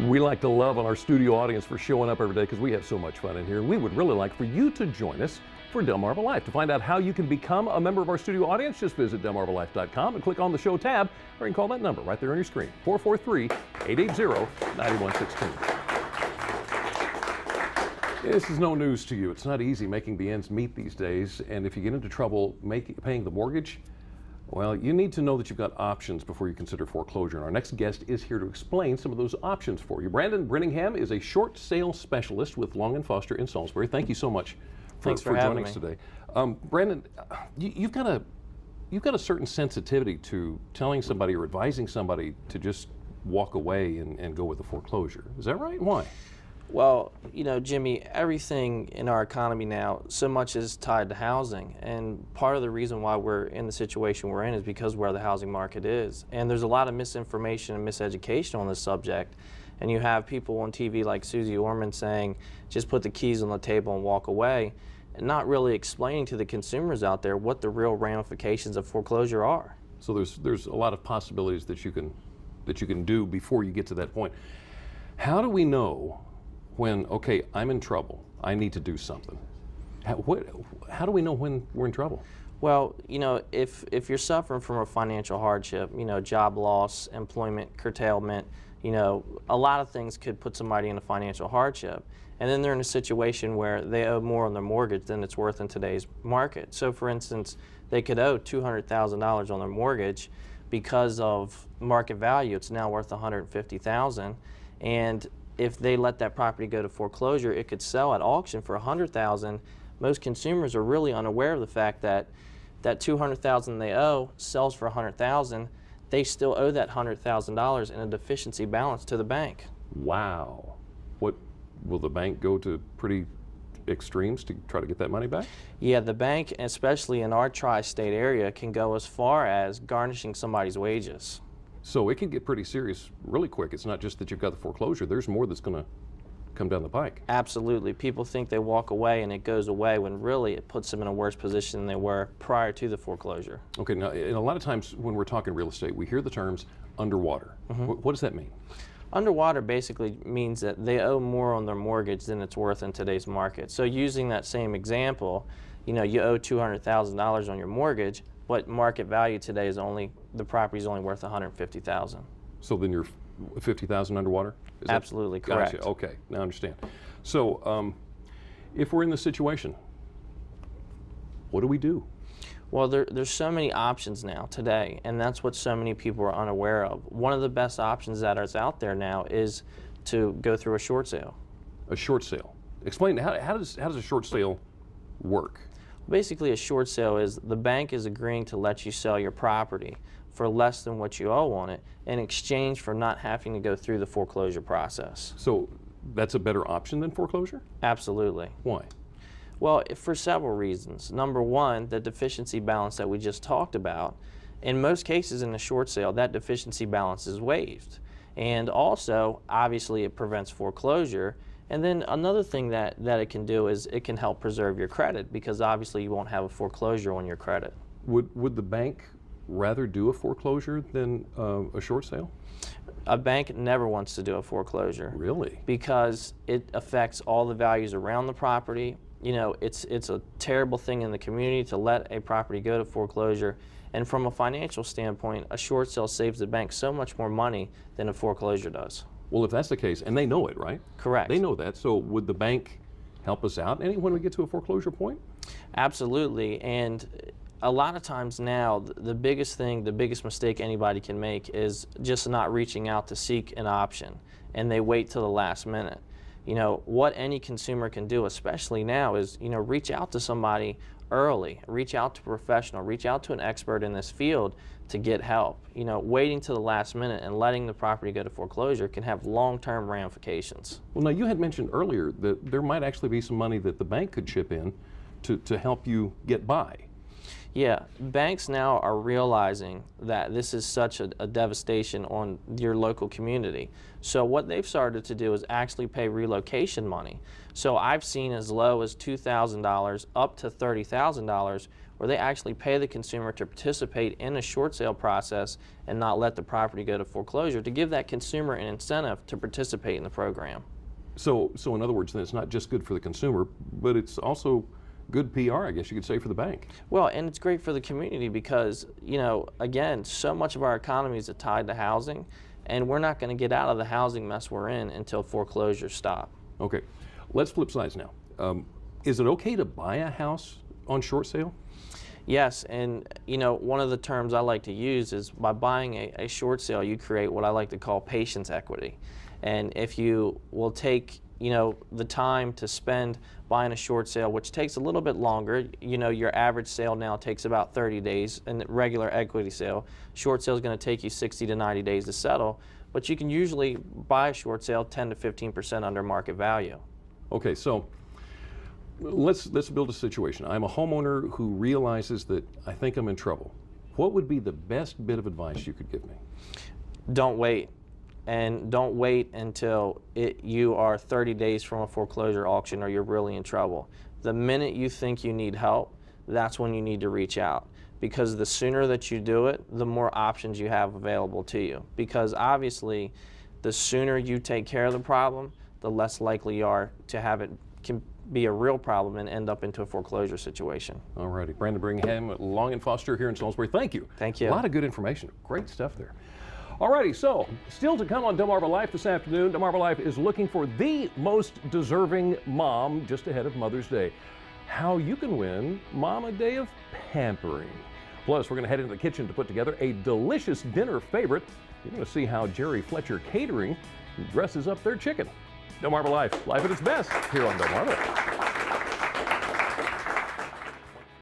We like to love on our studio audience for showing up every day because we have so much fun in here. We would really like for you to join us for Delmarva Life. To find out how you can become a member of our studio audience, just visit delmarvalife.com and click on the show tab, or you can call that number right there on your screen, 443-880-9116. This is no news to you. It's not easy making the ends meet these days, and if you get into trouble paying the mortgage, well, you need to know that you've got options before you consider foreclosure. And our next guest is here to explain some of those options for you. Brandon Brittingham is a short sale specialist with Long & Foster in Salisbury. Thank you so much for joining us today. Brandon, you've got a certain sensitivity to telling somebody or advising somebody to just walk away and go with a foreclosure. Is that right? Why? Well, you know, Jimmy, everything in our economy now, so much is tied to housing. And part of the reason why we're in the situation we're in is because where the housing market is. And there's a lot of misinformation and miseducation on this subject. And you have people on TV like Susie Orman saying, just put the keys on the table and walk away, and not really explaining to the consumers out there what the real ramifications of foreclosure are. So there's a lot of possibilities that you can do before you get to that point. How do we know when, okay, I'm in trouble, I need to do something? How do we know when we're in trouble? Well, you know, if you're suffering from a financial hardship, you know, job loss, employment curtailment, you know, a lot of things could put somebody in a financial hardship. And then they're in a situation where they owe more on their mortgage than it's worth in today's market. So for instance, they could owe $200,000 on their mortgage. Because of market value, it's now worth $150,000. And if they let that property go to foreclosure, it could sell at auction for $100,000. Most consumers are really unaware of the fact that that $200,000 they owe sells for $100,000. They still owe that $100,000 in a deficiency balance to the bank. Wow. What will the bank go to pretty extremes to try to get that money back? Yeah, the bank, especially in our tri-state area, can go as far as garnishing somebody's wages. So it can get pretty serious really quick. It's not just that you've got the foreclosure. There's more that's going to come down the pike. Absolutely. People think they walk away and it goes away when really it puts them in a worse position than they were prior to the foreclosure. Okay, now and a lot of times when we're talking real estate, we hear the terms underwater. What does that mean? Underwater basically means that they owe more on their mortgage than it's worth in today's market. So using that same example, you know, you owe $200,000 on your mortgage, but market value today is the property is only worth $150,000. So then you're $50,000 underwater? Absolutely correct. Gotcha. Okay, now I understand. So if we're in this situation, what do we do? Well, there's so many options now today, and that's what so many people are unaware of. One of the best options that is out there now is to go through a short sale. A short sale. Explain, how does a short sale work? Basically, a short sale is the bank is agreeing to let you sell your property for less than what you owe on it in exchange for not having to go through the foreclosure process. So that's a better option than foreclosure? Absolutely. Why? Well, for several reasons. Number one, the deficiency balance that we just talked about. In most cases in a short sale, that deficiency balance is waived. And also, obviously, it prevents foreclosure. And then another thing that it can do is it can help preserve your credit, because obviously you won't have a foreclosure on your credit. Would the bank rather do a foreclosure than a short sale? A bank never wants to do a foreclosure. Really? Because it affects all the values around the property. You know, it's a terrible thing in the community to let a property go to foreclosure. And from a financial standpoint, a short sale saves the bank so much more money than a foreclosure does. Well, if that's the case, and they know it, right? Correct. They know that. So would the bank help us out when we get to a foreclosure point? Absolutely. And a lot of times now, the biggest mistake anybody can make is just not reaching out to seek an option, and they wait till the last minute. You know, what any consumer can do, especially now, is, you know, reach out to somebody early, reach out to a professional, reach out to an expert in this field to get help. You know, waiting to the last minute and letting the property go to foreclosure can have long-term ramifications. Well, now you had mentioned earlier that there might actually be some money that the bank could chip in to help you get by. Yeah, banks now are realizing that this is such a devastation on your local community. So what they've started to do is actually pay relocation money. So I've seen as low as $2,000 up to $30,000 where they actually pay the consumer to participate in a short sale process and not let the property go to foreclosure, to give that consumer an incentive to participate in the program. So in other words, then it's not just good for the consumer, but it's also good PR, I guess you could say, for the bank. Well, and it's great for the community because, you know, again, so much of our economy is tied to housing, and we're not going to get out of the housing mess we're in until foreclosures stop. Okay, let's flip sides now. Is it okay to buy a house on short sale? Yes, and you know, one of the terms I like to use is by buying a short sale, you create what I like to call patience equity. And if you will take, you know, the time to spend buying a short sale, which takes a little bit longer, you know, your average sale now takes about 30 days, and regular equity sale, short sale is going to take you 60 to 90 days to settle, but you can usually buy a short sale 10 to 15% under market value. Okay, so let's build a situation. I'm a homeowner who realizes that I think I'm in trouble. What would be the best bit of advice you could give me? Don't wait. And don't wait until you are 30 days from a foreclosure auction or you're really in trouble. The minute you think you need help, that's when you need to reach out. Because the sooner that you do it, the more options you have available to you. Because obviously, the sooner you take care of the problem, the less likely you are to have it can be a real problem and end up into a foreclosure situation. All righty. Brandon Brittingham, Long & Foster here in Salisbury. Thank you. Thank you. A lot of good information. Great stuff there. Alrighty, so still to come on Delmarva Life this afternoon. Delmarva Life is looking for the most deserving mom just ahead of Mother's Day. How you can win Mom a day of pampering. Plus, we're going to head into the kitchen to put together a delicious dinner favorite. You're going to see how Jerry Fletcher Catering dresses up their chicken. Delmarva Life, life at its best here on Delmarva.